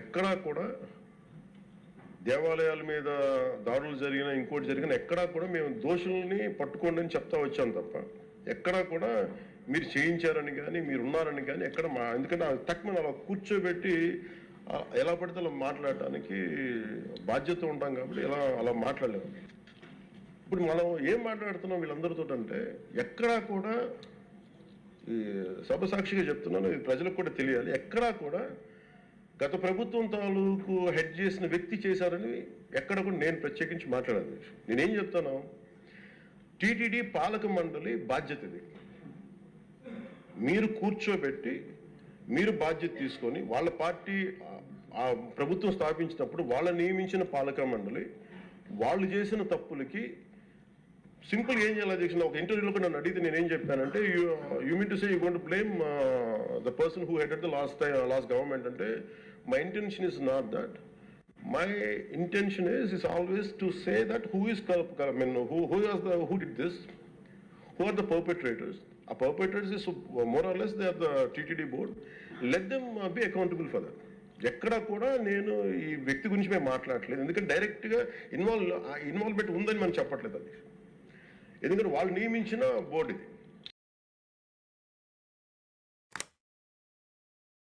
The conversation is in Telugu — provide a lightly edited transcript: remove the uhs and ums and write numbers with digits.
ఎక్కడా కూడా దేవాలయాల మీద దాడులు జరిగినా ఇంకోటి జరిగినా ఎక్కడా కూడా మేము దోషుల్ని పట్టుకోండి అని చెప్తా వచ్చాం తప్ప ఎక్కడా కూడా మీరు చేయించారని కానీ మీరు ఉన్నారని కానీ ఎక్కడ ఎందుకంటే తక్కువ అలా కూర్చోబెట్టి ఎలా పడితే అలా మాట్లాడటానికి బాధ్యత ఉంటాం కాబట్టి అలా మాట్లాడలేము. ఇప్పుడు మనం ఏం మాట్లాడుతున్నాం వీళ్ళందరితో అంటే ఎక్కడా కూడా ఈ సభ సాక్షిగా చెప్తున్నాను, ఇది ప్రజలకు కూడా తెలియాలి, ఎక్కడా కూడా గత ప్రభుత్వం తాలూకు హెడ్ చేసిన వ్యక్తి చేశారని ఎక్కడ కూడా నేను ప్రత్యేకించి మాట్లాడాను. నేనేం చెప్తాను, టీటీడీ పాలక మండలి బాధ్యత ఇది. మీరు కూర్చోబెట్టి మీరు బాధ్యత తీసుకొని వాళ్ళ పార్టీ ఆ ప్రభుత్వం స్థాపించినప్పుడు వాళ్ళ నియమించిన పాలక మండలి వాళ్ళు చేసిన తప్పులకి సింపుల్ ఏం చేయాలి అధ్యక్షుడు, ఒక ఇంటర్వ్యూలో కూడా నన్ను అడిగితే నేనేం చెప్పానంటే you mean to say you going to blame the person who headed the last government అంటే my intention is not that. My intention is always to say that who did this, who are the perpetrators. A perpetrators is more or less they are the TTD board. Let them be accountable for that. ఎక్కడ కూడా నేను ఈ వ్యక్తి గురించి మేము మాట్లాడలేదు, ఎందుకంటే డైరెక్ట్గా ఇన్వాల్వ్మెంట్ ఉందని మనం చెప్పట్లేదు అది, ఎందుకంటే వాళ్ళు నియమించిన బోర్డు ఇది.